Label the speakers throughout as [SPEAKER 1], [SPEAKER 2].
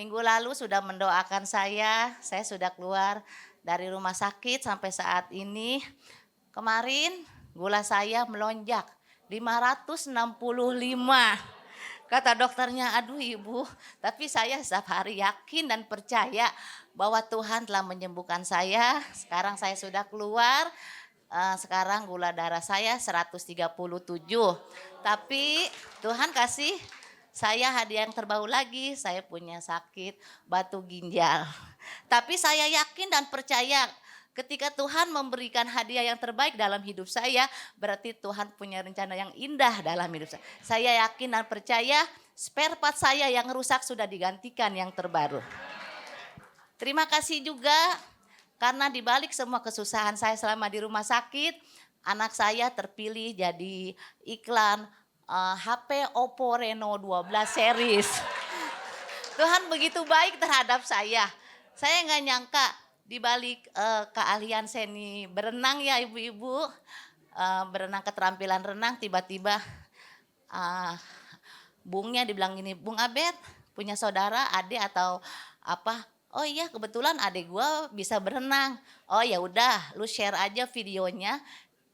[SPEAKER 1] minggu lalu sudah mendoakan saya sudah keluar dari rumah sakit sampai saat ini. Kemarin gula saya melonjak 565. Kata dokternya, aduh ibu, tapi saya setiap hari yakin dan percaya bahwa Tuhan telah menyembuhkan saya. Sekarang saya sudah keluar, sekarang gula darah saya 137. Tapi Tuhan kasih saya hadiah yang terbaru lagi, saya punya sakit batu ginjal. Tapi saya yakin dan percaya ketika Tuhan memberikan hadiah yang terbaik dalam hidup saya, berarti Tuhan punya rencana yang indah dalam hidup saya. Saya yakin dan percaya spare part saya yang rusak sudah digantikan yang terbaru. Terima kasih juga karena dibalik semua kesusahan saya selama di rumah sakit, anak saya terpilih jadi iklan HP Oppo Reno 12 series. Tuhan begitu baik terhadap saya. Saya nggak nyangka dibalik keahlian seni berenang ya ibu-ibu, berenang keterampilan renang, tiba-tiba Bungnya dibilang gini, Bung Abed punya saudara, adik atau apa? Oh iya kebetulan adik gue bisa berenang. Oh ya udah, lu share aja videonya.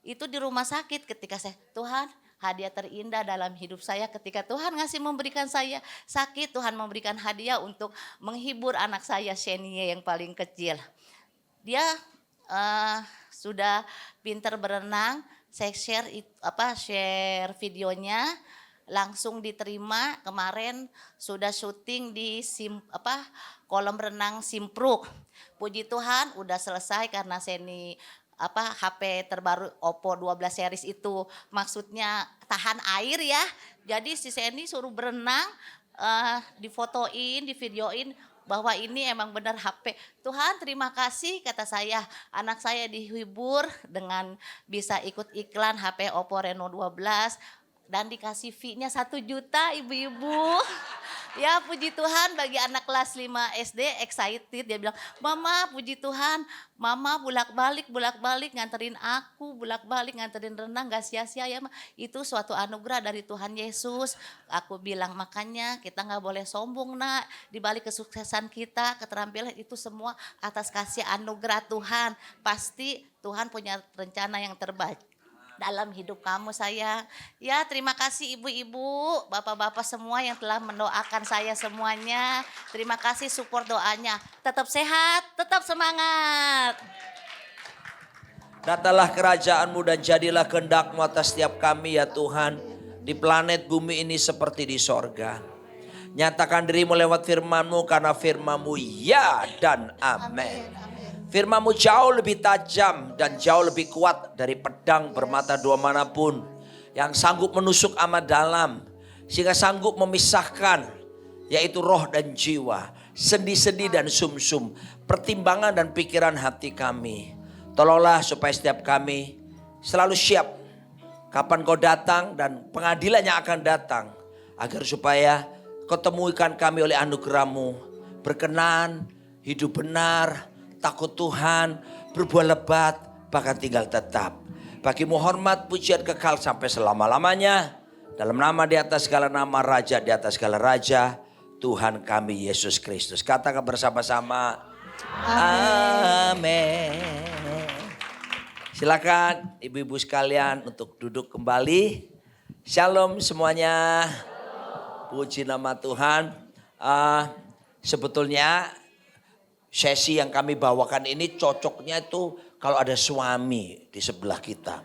[SPEAKER 1] Itu di rumah sakit ketika saya Tuhan hadiah terindah dalam hidup saya ketika Tuhan memberikan saya sakit, Tuhan memberikan hadiah untuk menghibur anak saya Shenia yang paling kecil. Dia sudah pintar berenang, saya share videonya, langsung diterima. Kemarin sudah syuting di kolam renang Simpruk. Puji Tuhan udah selesai karena Seni HP terbaru Oppo 12 series itu maksudnya tahan air ya. Jadi si Seni suruh berenang, difotoin, divideoin bahwa ini emang benar HP. Tuhan terima kasih kata saya, anak saya dihibur dengan bisa ikut iklan HP Oppo Reno 12 dan dikasih fee-nya 1 juta ibu-ibu. Ya puji Tuhan bagi anak kelas 5 SD excited. Dia bilang, mama puji Tuhan, mama bolak-balik nganterin aku, bolak-balik nganterin renang gak sia-sia ya ma. Itu suatu anugerah dari Tuhan Yesus. Aku bilang makanya kita gak boleh sombong nak. Di balik kesuksesan kita, keterampilan itu semua atas kasih anugerah Tuhan. Pasti Tuhan punya rencana yang terbaik dalam hidup kamu sayang. Ya terima kasih ibu-ibu, bapak-bapak semua yang telah mendoakan saya semuanya. Terima kasih support doanya. Tetap sehat, tetap semangat.
[SPEAKER 2] Datanglah kerajaanmu dan jadilah kehendak-Mu atas setiap kami ya Tuhan. Di planet bumi ini seperti di sorga. Nyatakan dirimu lewat firman-Mu karena firman-Mu ya dan amin. Firman-Mu jauh lebih tajam dan jauh lebih kuat dari pedang bermata dua manapun. Yang sanggup menusuk amat dalam. Sehingga sanggup memisahkan yaitu roh dan jiwa. Sendi-sendi dan sumsum. Pertimbangan dan pikiran hati kami. Tolonglah supaya setiap kami selalu siap. Kapan kau datang dan pengadilannya akan datang. Agar supaya kau temukan kami oleh anugerah-Mu. Berkenan, hidup benar, takut Tuhan, berbuah lebat, bahkan tinggal tetap. Bagimu hormat, pujian kekal sampai selama-lamanya. Dalam nama di atas segala nama, Raja di atas segala Raja, Tuhan kami Yesus Kristus. Katakan bersama-sama, amin. Silakan ibu-ibu sekalian untuk duduk kembali. Shalom semuanya. Puji nama Tuhan. Sebetulnya sesi yang kami bawakan ini cocoknya itu kalau ada suami di sebelah kita.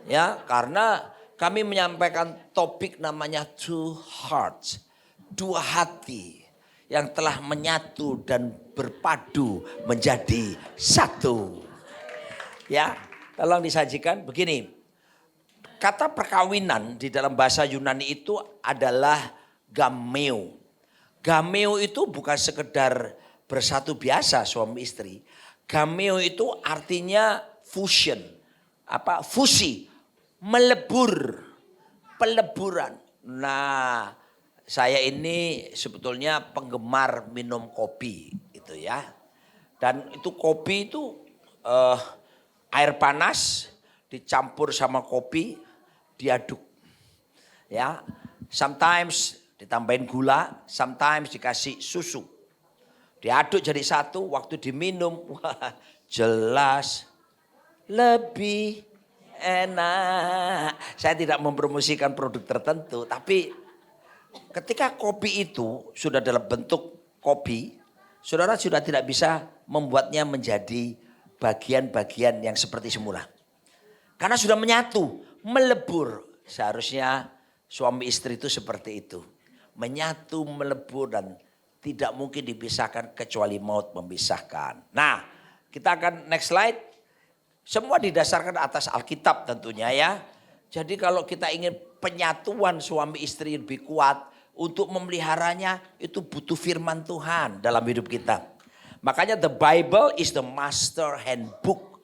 [SPEAKER 2] Ya, karena kami menyampaikan topik namanya two hearts. Dua hati yang telah menyatu dan berpadu menjadi satu. Ya, tolong disajikan begini. Kata perkawinan di dalam bahasa Yunani itu adalah gameo. Gameo itu bukan sekedar bersatu biasa suami istri. Gameo itu artinya fusion. Fusi. Melebur. Peleburan. Nah, saya ini sebetulnya penggemar minum kopi gitu ya. Dan itu kopi itu air panas dicampur sama kopi, diaduk. Ya. Sometimes ditambahin gula, sometimes dikasih susu. Diaduk jadi satu, waktu diminum, wah jelas lebih enak. Saya tidak mempromosikan produk tertentu, tapi ketika kopi itu sudah dalam bentuk kopi, saudara sudah tidak bisa membuatnya menjadi bagian-bagian yang seperti semula. Karena sudah menyatu, melebur. Seharusnya suami istri itu seperti itu. Menyatu, melebur dan tidak mungkin dipisahkan kecuali maut memisahkan. Nah, kita akan next slide. Semua didasarkan atas Alkitab tentunya ya. Jadi kalau kita ingin penyatuan suami istri lebih kuat, untuk memeliharanya itu butuh firman Tuhan dalam hidup kita. Makanya the Bible is the master handbook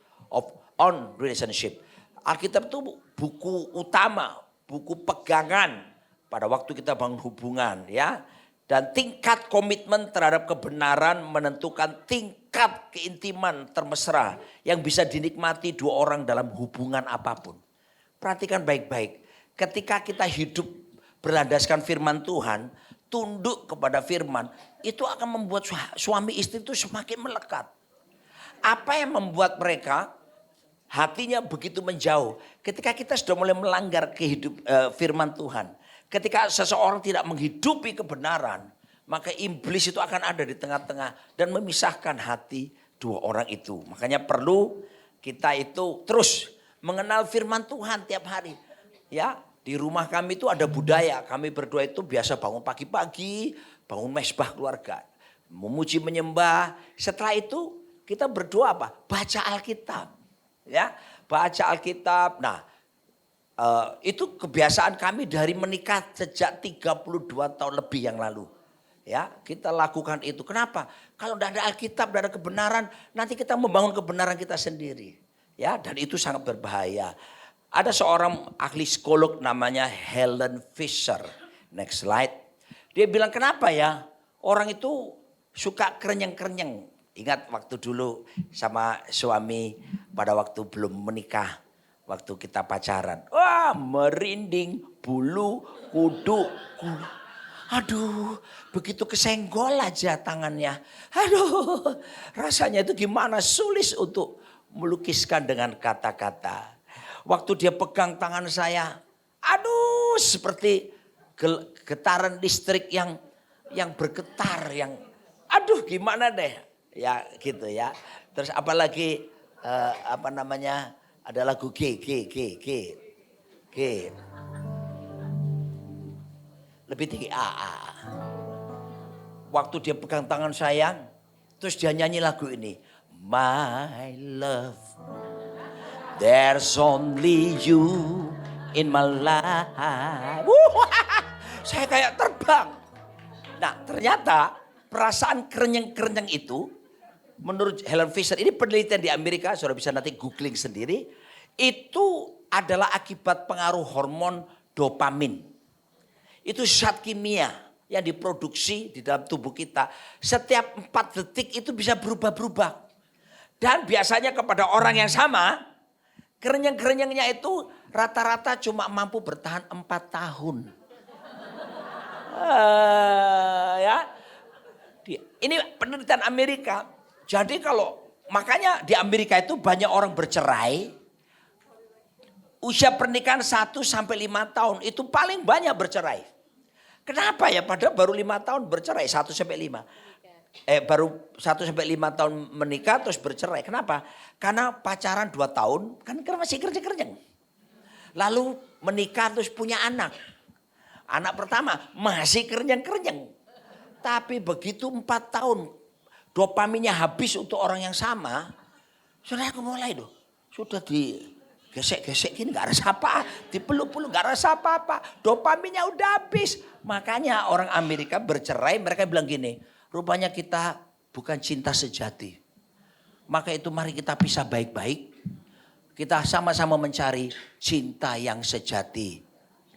[SPEAKER 2] on relationship. Alkitab itu buku utama, buku pegangan pada waktu kita bangun hubungan ya. Dan tingkat komitmen terhadap kebenaran menentukan tingkat keintiman termesra yang bisa dinikmati dua orang dalam hubungan apapun. Perhatikan baik-baik, ketika kita hidup berlandaskan firman Tuhan, tunduk kepada firman, itu akan membuat suami istri itu semakin melekat. Apa yang membuat mereka hatinya begitu menjauh? Ketika kita sudah mulai melanggar firman Tuhan. Ketika seseorang tidak menghidupi kebenaran, maka iblis itu akan ada di tengah-tengah dan memisahkan hati dua orang itu. Makanya perlu kita itu terus mengenal firman Tuhan tiap hari. Ya, di rumah kami itu ada budaya, kami berdua itu biasa bangun pagi-pagi, bangun mesbah keluarga, memuji menyembah. Setelah itu kita berdoa apa? Baca Alkitab. Ya, baca Alkitab. Nah, itu kebiasaan kami dari menikah sejak 32 tahun lebih yang lalu. Ya, kita lakukan itu. Kenapa? Kalau tidak ada Alkitab, tidak ada kebenaran, nanti kita membangun kebenaran kita sendiri. Ya, dan itu sangat berbahaya. Ada seorang ahli psikolog namanya Helen Fisher. Next slide. Dia bilang kenapa ya orang itu suka kerenyeng-kerenyeng. Ingat waktu dulu sama suami pada waktu belum menikah. Waktu kita pacaran, wah merinding, bulu, kuduk. Aduh, begitu kesenggol aja tangannya. Aduh, rasanya itu gimana, sulit untuk melukiskan dengan kata-kata. Waktu dia pegang tangan saya, aduh seperti getaran listrik yang bergetar, yang aduh gimana deh. Ya gitu ya. Terus apalagi apa namanya? Ada lagu G. Lebih tinggi A. Waktu dia pegang tangan saya, terus dia nyanyi lagu ini. My love, there's only you in my life. Saya kayak terbang. Nah ternyata perasaan kerenyeng-kerenyeng itu, menurut Helen Fisher, ini penelitian di Amerika, saudara bisa nanti googling sendiri. Itu adalah akibat pengaruh hormon dopamin. Itu zat kimia yang diproduksi di dalam tubuh kita. Setiap 4 detik itu bisa berubah-berubah. Dan biasanya kepada orang yang sama, kerenyeng-kerenyengnya itu rata-rata cuma mampu bertahan 4 tahun. Ya, ini penelitian Amerika. Jadi makanya di Amerika itu banyak orang bercerai. Usia pernikahan 1-5 tahun itu paling banyak bercerai. Kenapa ya? Padahal baru 5 tahun bercerai, 1-5. Baru 1-5 tahun menikah terus bercerai. Kenapa? Karena pacaran 2 tahun kan masih kerja-kerja. Lalu menikah terus punya anak. Anak pertama masih kerja-kerja. Tapi begitu 4 tahun dopaminnya habis untuk orang yang sama. Saudara aku mulai loh. Sudah digesek-gesek gini gak rasa apa. Dipeluk-peluk gak rasa apa-apa. Dopaminnya udah habis. Makanya orang Amerika bercerai mereka bilang gini. Rupanya kita bukan cinta sejati. Maka itu mari kita pisah baik-baik. Kita sama-sama mencari cinta yang sejati.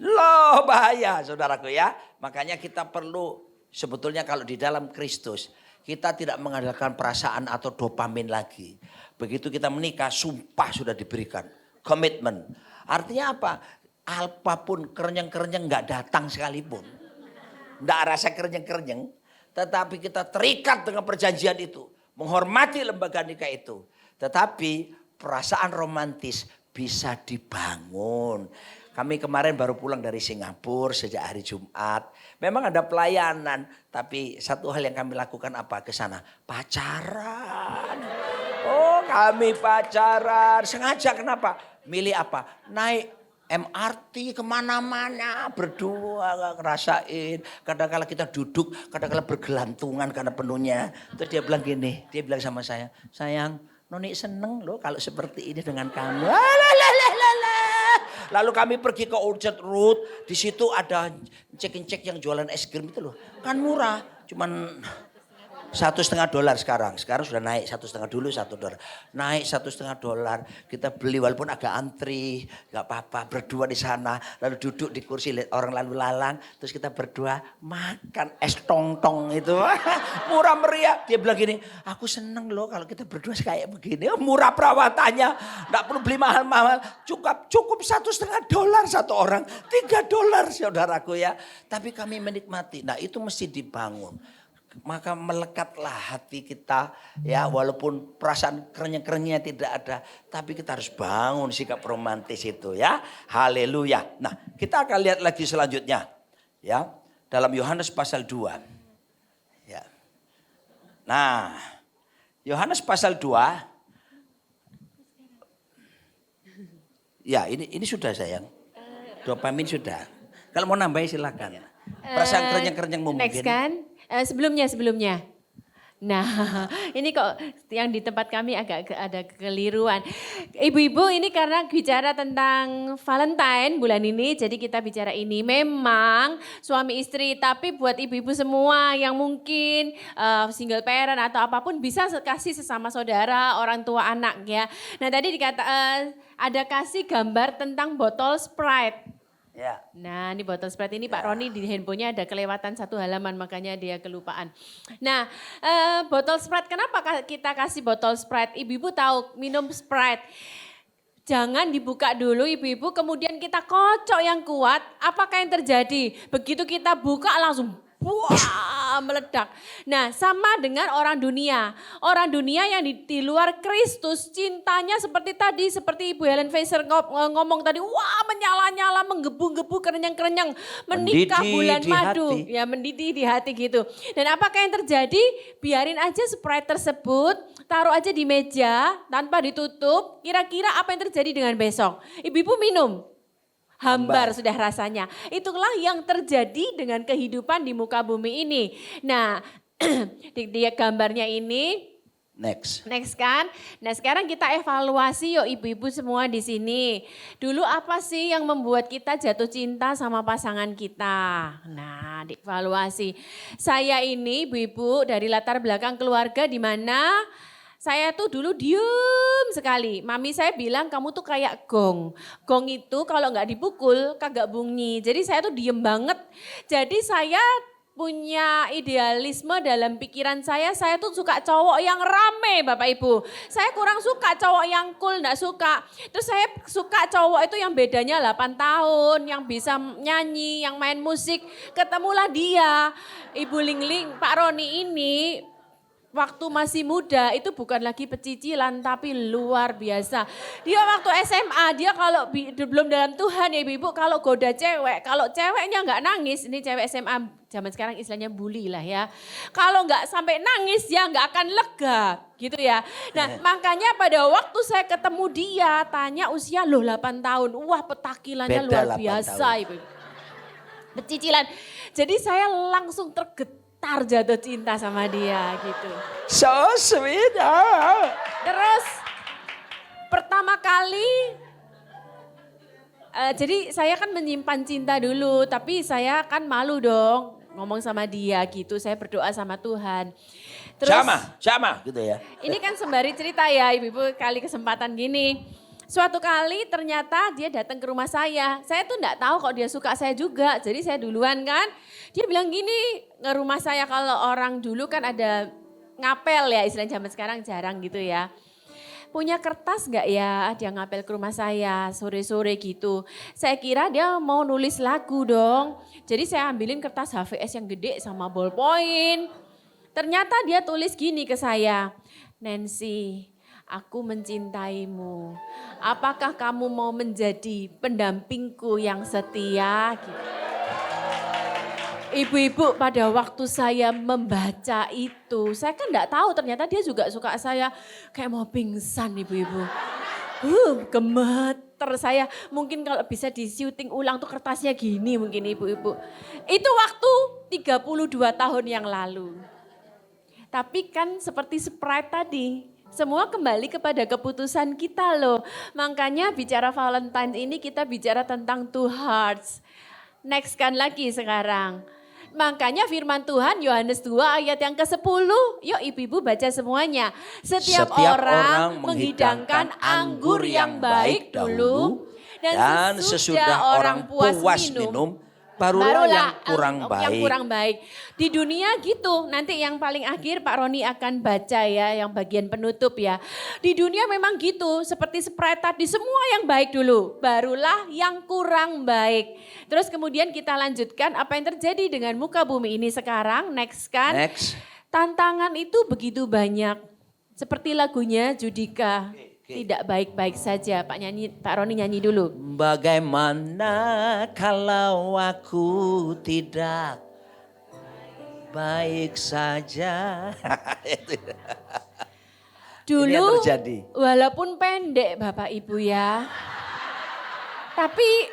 [SPEAKER 2] Loh bahaya saudaraku ya. Makanya kita perlu sebetulnya kalau di dalam Kristus. Kita tidak mengandalkan perasaan atau dopamin lagi. Begitu kita menikah, sumpah sudah diberikan. Komitmen. Artinya apa? Apapun kerenyeng-kerenyeng gak datang sekalipun. Tidak rasa kerenyeng-kerenyeng. Tetapi kita terikat dengan perjanjian itu. Menghormati lembaga nikah itu. Tetapi perasaan romantis bisa dibangun. Kami kemarin baru pulang dari Singapura sejak hari Jumat. Memang ada pelayanan. Tapi satu hal yang kami lakukan apa ke sana? Pacaran. Oh kami pacaran. Sengaja kenapa? Milih apa? Naik MRT kemana-mana berdua gak ngerasain. Kadang-kala kita duduk, kadang-kala bergelantungan karena penuhnya. Terus dia bilang gini, dia bilang sama saya, sayang Noni seneng loh kalau seperti ini dengan kamu. Lalu kami pergi ke Orchard Road, di situ ada cek-cek yang jualan es krim itu loh. Kan murah, cuman $1,5 sekarang sudah naik $1,5 dulu $1, naik $1,5 kita beli walaupun agak antri nggak apa-apa berdua di sana lalu duduk di kursi lihat orang lalu lalang terus kita berdua makan es tong-tong itu murah meriah dia bilang gini aku seneng loh kalau kita berdua kayak begini murah perawatannya nggak perlu beli mahal-mahal cukup $1,5 satu orang $3 saudaraku ya tapi kami menikmati nah itu mesti dibangun. Maka melekatlah hati kita ya walaupun perasaan kerenyang-kerenyangnya tidak ada. Tapi kita harus bangun sikap romantis itu ya. Haleluya. Nah kita akan lihat lagi selanjutnya. Ya dalam Yohanes pasal 2. Ya. Nah Yohanes pasal 2. Ya ini sudah sayang. Dopamin sudah. Kalau mau nambahin silakan. Perasaan kerenyang-kerenyang mungkin.
[SPEAKER 3] Next kan? Sebelumnya. Nah, ini kok yang di tempat kami agak ada kekeliruan. Ibu-ibu ini karena bicara tentang Valentine bulan ini, jadi kita bicara ini. Memang suami istri, tapi buat ibu-ibu semua yang mungkin single parent atau apapun bisa kasih sesama saudara, orang tua anak ya. Nah tadi ada kasih gambar tentang botol Sprite.
[SPEAKER 2] Ya.
[SPEAKER 3] Nah ini botol Sprite ini Pak Roni di handphonenya ada kelewatan satu halaman makanya dia kelupaan. Nah botol Sprite kenapa kita kasih botol Sprite? Ibu-ibu tahu minum Sprite. Jangan dibuka dulu ibu-ibu kemudian kita kocok yang kuat. Apakah yang terjadi? Begitu kita buka langsung wah meledak. Nah sama dengan orang dunia. Orang dunia yang di luar Kristus cintanya seperti tadi. Seperti Ibu Helen Fisher ngomong tadi. Wah menyala-nyala menggebu-gebu kerenyang-kerenyang. Menikah
[SPEAKER 2] Mendidih
[SPEAKER 3] bulan
[SPEAKER 2] di
[SPEAKER 3] madu.
[SPEAKER 2] hati.
[SPEAKER 3] Ya mendidih di hati gitu. Dan apakah yang terjadi? Biarin aja Sprite tersebut. Taruh aja di meja tanpa ditutup. Kira-kira apa yang terjadi dengan besok? Ibu-ibu minum. Hambar sudah rasanya. Itulah yang terjadi dengan kehidupan di muka bumi ini. Nah, di gambarnya ini
[SPEAKER 2] Next
[SPEAKER 3] kan. Nah, sekarang kita evaluasi yuk ibu-ibu semua di sini. Dulu apa sih yang membuat kita jatuh cinta sama pasangan kita? Nah, dievaluasi. Saya ini ibu-ibu dari latar belakang keluarga di mana saya tuh dulu diem sekali. Mami saya bilang kamu tuh kayak gong. Gong itu kalau nggak dipukul kagak bunyi. Jadi saya tuh diem banget. Jadi saya punya idealisme dalam pikiran saya tuh suka cowok yang rame Bapak Ibu. Saya kurang suka cowok yang cool, enggak suka. Terus saya suka cowok itu yang bedanya 8 tahun, yang bisa nyanyi, yang main musik. Ketemulah dia, Ibu Lingling, Pak Roni ini. Waktu masih muda itu bukan lagi pecicilan tapi luar biasa. Dia waktu SMA dia kalau belum dalam Tuhan ya ibu-ibu kalau goda cewek. Kalau ceweknya nggak nangis ini cewek SMA zaman sekarang istilahnya bully lah ya. Kalau nggak sampai nangis ya nggak akan lega gitu ya. Nah makanya pada waktu saya ketemu dia tanya usia loh 8 tahun. Wah petakilannya
[SPEAKER 2] Beda
[SPEAKER 3] luar
[SPEAKER 2] 8
[SPEAKER 3] biasa
[SPEAKER 2] tahun.
[SPEAKER 3] ibu. Pecicilan. Jadi saya langsung tergetar jatuh cinta sama dia gitu.
[SPEAKER 2] So sweet.
[SPEAKER 3] Terus pertama kali, jadi saya kan menyimpan cinta dulu, tapi saya kan malu dong ngomong sama dia gitu. Saya berdoa sama Tuhan. Terus
[SPEAKER 2] Sama gitu ya.
[SPEAKER 3] ini kan sembari cerita ya ibu-ibu kali kesempatan gini. Suatu kali ternyata dia datang ke rumah saya. Saya tuh enggak tahu kok dia suka saya juga. Jadi saya duluan kan. Dia bilang gini ke rumah saya kalau orang dulu kan ada ngapel ya istilah zaman sekarang jarang gitu ya. punya kertas nggak ya? Dia ngapel ke rumah saya sore-sore gitu. Saya kira dia mau nulis lagu dong. Jadi saya ambilin kertas HVS yang gede sama ballpoint. Ternyata dia tulis gini ke saya, Nancy, aku mencintaimu. Apakah kamu mau menjadi pendampingku yang setia? Gitu. Ibu-ibu pada waktu saya membaca itu, saya kan enggak tahu ternyata dia juga suka saya, kayak mau pingsan ibu-ibu. Gemeter saya, mungkin kalau bisa di syuting ulang tuh kertasnya gini mungkin ibu-ibu. Itu waktu 32 tahun yang lalu. Tapi kan seperti Sprite tadi, semua kembali kepada keputusan kita loh. Makanya bicara Valentine ini kita bicara tentang two hearts. Next kan lagi sekarang. Makanya firman Tuhan Yohanes 2 ayat yang ke-10. Yuk ibu-ibu baca semuanya. Setiap orang menghidangkan anggur yang baik dulu. Dan sesudah orang puas minum, barulah yang kurang baik. Di dunia gitu, nanti yang paling akhir Pak Roni akan baca ya, yang bagian penutup ya. Di dunia memang gitu, seperti Sprite tadi, semua yang baik dulu, barulah yang kurang baik. Terus kemudian kita lanjutkan apa yang terjadi dengan muka bumi ini sekarang, next kan.
[SPEAKER 2] Next.
[SPEAKER 3] Tantangan itu begitu banyak, seperti lagunya Judika. Tidak baik-baik saja, Pak Roni nyanyi dulu.
[SPEAKER 2] Bagaimana kalau aku tidak baik saja?
[SPEAKER 3] Dulu
[SPEAKER 2] Ini yang terjadi.
[SPEAKER 3] walaupun pendek Bapak Ibu ya, tapi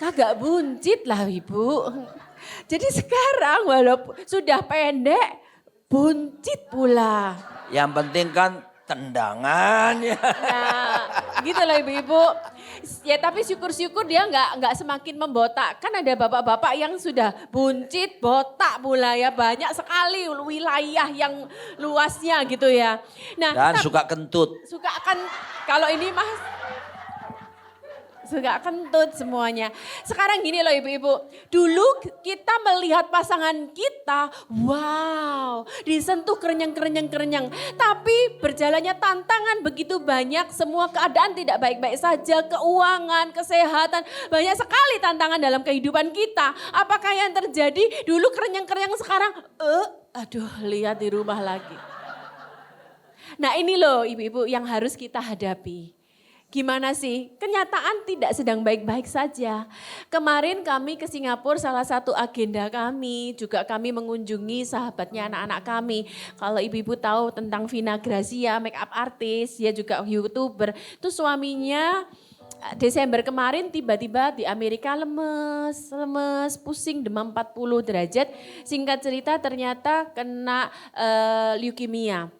[SPEAKER 3] kagak buncit lah Ibu. Jadi sekarang walaupun sudah pendek, buncit pula.
[SPEAKER 2] Yang penting kan tendangannya.
[SPEAKER 3] Nah, gitu loh ibu-ibu. Ya tapi syukur-syukur dia nggak semakin membotak. Kan ada bapak-bapak yang sudah buncit, botak pula ya. Banyak sekali wilayah yang luasnya gitu ya. Nah,
[SPEAKER 2] Dan suka kentut.
[SPEAKER 3] suka akan kalau ini mah suka kentut semuanya. Sekarang gini loh ibu-ibu, dulu kita melihat pasangan kita, wow, disentuh kerenyang. Tapi berjalannya tantangan begitu banyak, semua keadaan tidak baik-baik saja, keuangan, kesehatan, banyak sekali tantangan dalam kehidupan kita. Apakah yang terjadi dulu kerenyang sekarang, aduh lihat di rumah lagi. Nah ini loh ibu-ibu yang harus kita hadapi. Gimana sih? Kenyataan tidak sedang baik-baik saja. Kemarin kami ke Singapura, salah satu agenda kami, juga kami mengunjungi sahabatnya anak-anak kami. Kalau ibu-ibu tahu tentang Vina Gracia, make up artist, dia juga YouTuber. Itu suaminya Desember kemarin tiba-tiba di Amerika lemes, pusing, demam 40 derajat. Singkat cerita ternyata kena leukemia.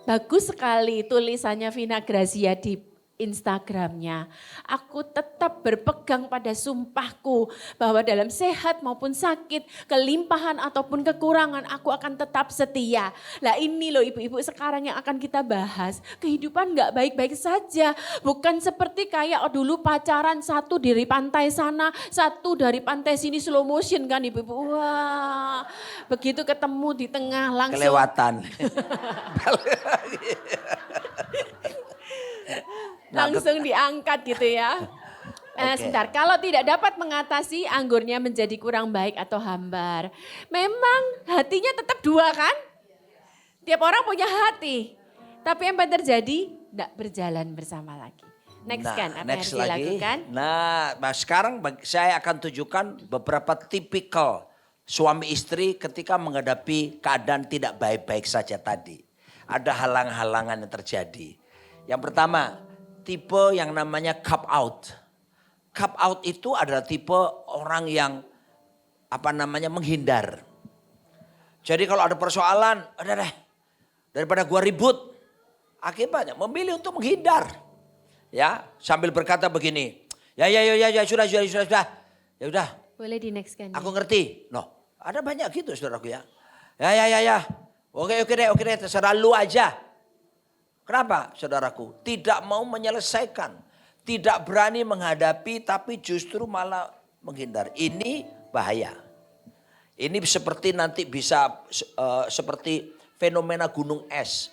[SPEAKER 3] Bagus sekali tulisannya Vina Gracia di Instagramnya. Aku tetap berpegang pada sumpahku bahwa dalam sehat maupun sakit, kelimpahan ataupun kekurangan aku akan tetap setia. Nah ini loh ibu-ibu sekarang yang akan kita bahas. Kehidupan gak baik-baik saja. Bukan seperti kayak dulu pacaran satu dari pantai sana, satu dari pantai sini slow motion kan ibu-ibu. Wah begitu ketemu di tengah langsung.
[SPEAKER 2] Kelewatan.
[SPEAKER 3] Langsung diangkat gitu ya. Sebentar, kalau tidak dapat mengatasi anggurnya menjadi kurang baik atau hambar. Memang hatinya tetap dua kan? Tiap orang punya hati. Tapi apa yang terjadi? Tidak berjalan bersama lagi. Next kan, apa yang harus dilakukan?
[SPEAKER 2] Nah sekarang saya akan tunjukkan beberapa tipikal suami istri ketika menghadapi keadaan tidak baik-baik saja tadi. Ada halang-halangan yang terjadi. Yang pertama, tipe yang namanya cup out. Cup out itu adalah tipe orang yang menghindar. Jadi kalau ada persoalan, udah deh, daripada gua ribut, akibatnya memilih untuk menghindar. Ya, sambil berkata begini, ya sudah. Ya udah.
[SPEAKER 3] Boleh di next kan?
[SPEAKER 2] Aku ngerti. Loh, ada banyak gitu saudaraku ya. Ya. Oke deh, terserah lu aja. Kenapa saudaraku? Tidak mau menyelesaikan. Tidak berani menghadapi tapi justru malah menghindar. Ini bahaya. Ini seperti nanti bisa seperti fenomena gunung es.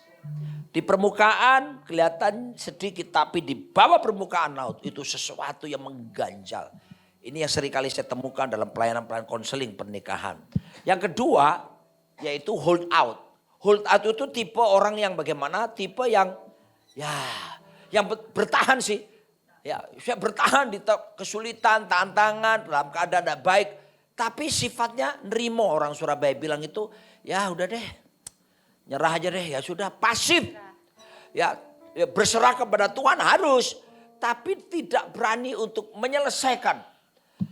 [SPEAKER 2] Di permukaan kelihatan sedikit, tapi di bawah permukaan laut itu sesuatu yang mengganjal. Ini yang seringkali saya temukan dalam pelayanan-pelayanan konseling pernikahan. Yang kedua yaitu hold out. Hold out itu tipe orang yang bagaimana? Tipe yang yang bertahan sih. Ya, saya bertahan di kesulitan, tantangan, dalam keadaan tidak baik. Tapi sifatnya nerimo, orang Surabaya bilang itu, ya udah deh. Nyerah aja deh, ya sudah, pasif. Ya berserah kepada Tuhan harus, tapi tidak berani untuk menyelesaikan.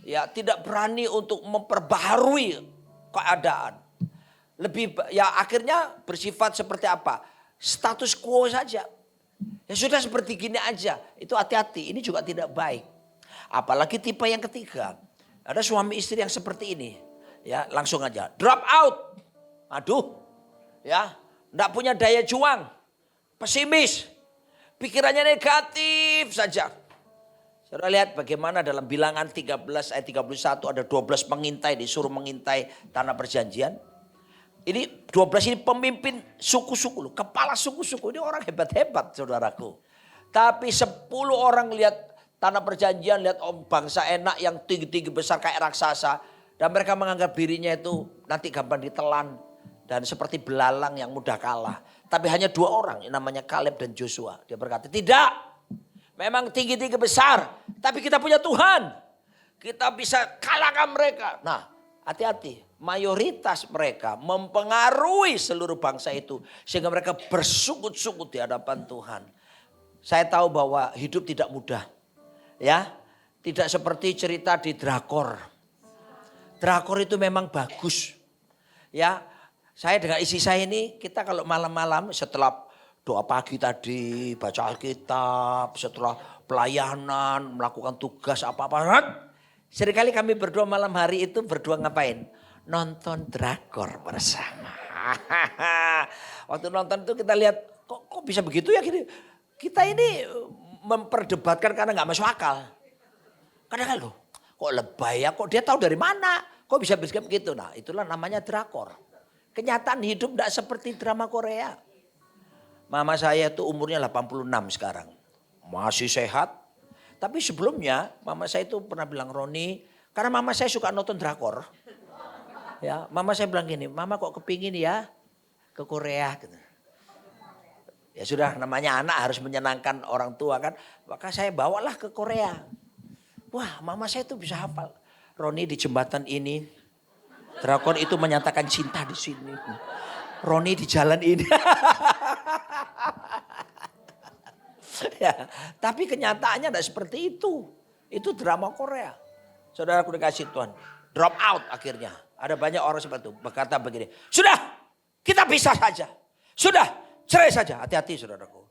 [SPEAKER 2] Ya, tidak berani untuk memperbaharui keadaan. Lebih ya akhirnya bersifat seperti apa? Status quo saja. Ya sudah seperti gini aja. Itu hati-hati, ini juga tidak baik. Apalagi tipe yang ketiga. Ada suami istri yang seperti ini. Ya, langsung aja drop out. Aduh. Ya, enggak punya daya juang. Pesimis. Pikirannya negatif saja. Saudara lihat bagaimana dalam Bilangan 13 ayat 31 ada 12 pengintai disuruh mengintai tanah perjanjian. Ini 12 ini pemimpin suku-suku loh, kepala suku-suku, ini orang hebat-hebat saudaraku. Tapi 10 orang lihat tanah perjanjian, lihat bangsa enak yang tinggi-tinggi besar kayak raksasa. Dan mereka menganggap dirinya itu nanti gampang ditelan dan seperti belalang yang mudah kalah. Tapi hanya 2 orang yang namanya Kaleb dan Joshua. Dia berkata, tidak, memang tinggi-tinggi besar, tapi kita punya Tuhan. Kita bisa kalahkan mereka. Nah, hati-hati. Mayoritas mereka mempengaruhi seluruh bangsa itu. Sehingga mereka bersukut-sukut di hadapan Tuhan. Saya tahu bahwa hidup tidak mudah. Ya, tidak seperti cerita di drakor. Drakor itu memang bagus. Ya, saya dengan istri saya ini, kita kalau malam-malam setelah doa pagi tadi, baca Alkitab, setelah pelayanan, melakukan tugas apa-apa. Seringkali kami berdua malam hari itu berdua ngapain? Nonton drakor bersama. Waktu nonton itu kita lihat kok bisa begitu ya gini. Kita ini memperdebatkan karena gak masuk akal. Kadang-kadang loh kok lebay ya, kok dia tahu dari mana. Kok bisa begitu. Nah itulah namanya drakor. Kenyataan hidup gak seperti drama Korea. Mama saya itu umurnya 86 sekarang. Masih sehat. Tapi sebelumnya mama saya itu pernah bilang, Roni, karena mama saya suka nonton drakor. Ya, mama saya bilang gini, mama kok kepingin ya ke Korea. Gitu. Ya sudah, namanya anak harus menyenangkan orang tua kan. Maka saya bawalah ke Korea. Wah, mama saya tuh bisa hafal. Roni di jembatan ini, drakor itu menyatakan cinta di sini. Roni di jalan ini. Ya, tapi kenyataannya tidak seperti itu. Itu drama Korea. Saudaraku dikasih Tuhan, drop out akhirnya. Ada banyak orang seperti itu berkata begini, sudah kita pisah saja. Sudah cerai saja, hati-hati saudaraku.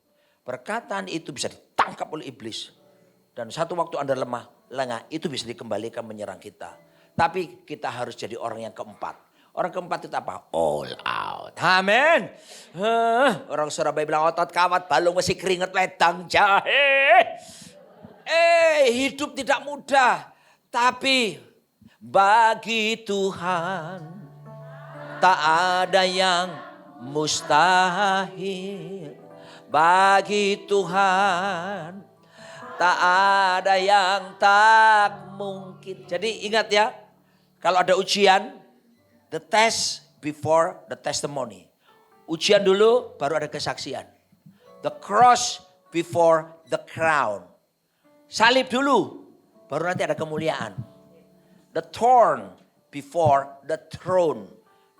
[SPEAKER 2] Perkataan itu bisa ditangkap oleh iblis. Dan satu waktu Anda lengah, itu bisa dikembalikan menyerang kita. Tapi kita harus jadi orang yang keempat. Orang keempat itu apa? All out. Amin. Orang Surabaya bilang otot kawat, balung masih keringet ledang jahe. Hidup tidak mudah. Tapi bagi Tuhan tak ada yang mustahil. Bagi Tuhan tak ada yang tak mungkin. Jadi ingat ya, kalau ada ujian, the test before the testimony. Ujian dulu baru ada kesaksian. The cross before the crown. Salib dulu baru nanti ada kemuliaan. The thorn before the throne.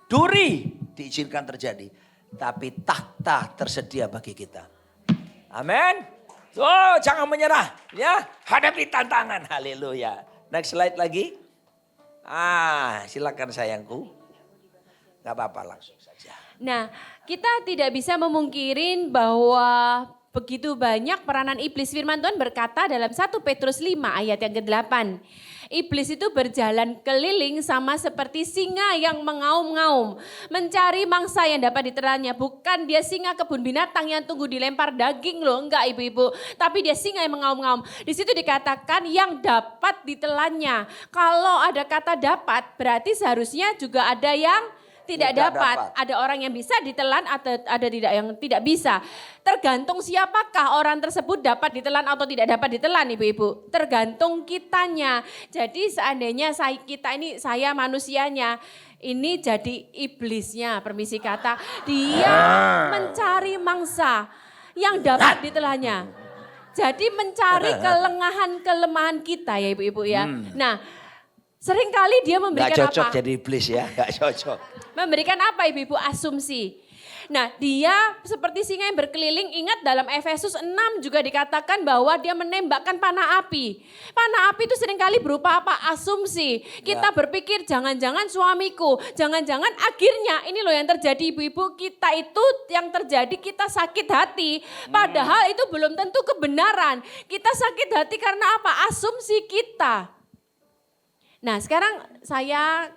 [SPEAKER 2] Duri diizinkan terjadi. Tapi tahta tersedia bagi kita. Amin. Oh, jangan menyerah. Ya, hadapi tantangan. Haleluya. Next slide lagi. Silakan sayangku. Gak apa-apa, langsung saja.
[SPEAKER 3] Nah, kita tidak bisa memungkirin bahwa begitu banyak peranan iblis. Firman Tuhan berkata dalam 1 Petrus 5 ayat yang ke-8. Iblis itu berjalan keliling sama seperti singa yang mengaum-ngaum. Mencari mangsa yang dapat ditelannya. Bukan dia singa kebun binatang yang tunggu dilempar daging loh. Enggak ibu-ibu. Tapi dia singa yang mengaum-ngaum. Di situ dikatakan yang dapat ditelannya. Kalau ada kata dapat berarti seharusnya juga ada yang tidak dapat. Ada orang yang bisa ditelan, ada tidak yang tidak bisa. Tergantung siapakah orang tersebut dapat ditelan atau tidak dapat ditelan, ibu-ibu. Tergantung kitanya. Jadi seandainya saya manusianya, ini jadi iblisnya, permisi kata. Dia mencari mangsa yang dapat ditelannya. Jadi mencari kelemahan kita ya ibu-ibu ya. Nah, seringkali dia memberikan
[SPEAKER 2] Gak cocok
[SPEAKER 3] apa?
[SPEAKER 2] jadi iblis ya, gak cocok.
[SPEAKER 3] Memberikan apa ibu-ibu? Asumsi. Nah, dia seperti singa yang berkeliling, ingat dalam Efesus 6 juga dikatakan bahwa dia menembakkan panah api. Panah api itu seringkali berupa apa? Asumsi. Kita berpikir jangan-jangan suamiku, jangan-jangan akhirnya ini loh yang terjadi ibu-ibu, kita itu yang terjadi kita sakit hati. Padahal itu belum tentu kebenaran. Kita sakit hati karena apa? Asumsi kita. Nah, sekarang saya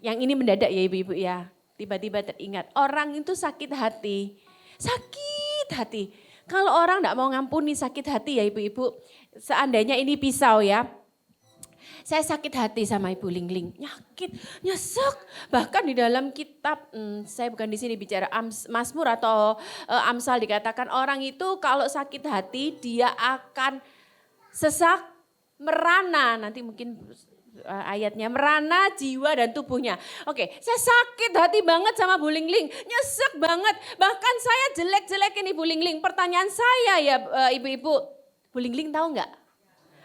[SPEAKER 3] yang ini mendadak ya ibu-ibu ya. Tiba-tiba teringat, orang itu sakit hati. Sakit hati. Kalau orang tidak mau ngampuni sakit hati ya ibu-ibu. Seandainya ini pisau ya. Saya sakit hati sama Ibu Lingling. Nyakit, nyesek. Bahkan di dalam kitab, saya bukan di sini bicara Mazmur atau Amsal dikatakan orang itu kalau sakit hati dia akan sesak, merana. Nanti mungkin ayatnya merana jiwa dan tubuhnya. Oke, saya sakit hati banget sama Bu Lingling, nyesek banget. Bahkan saya jelek-jelekin Ibu Lingling. Pertanyaan saya ya ibu-ibu, Bu Lingling tahu nggak?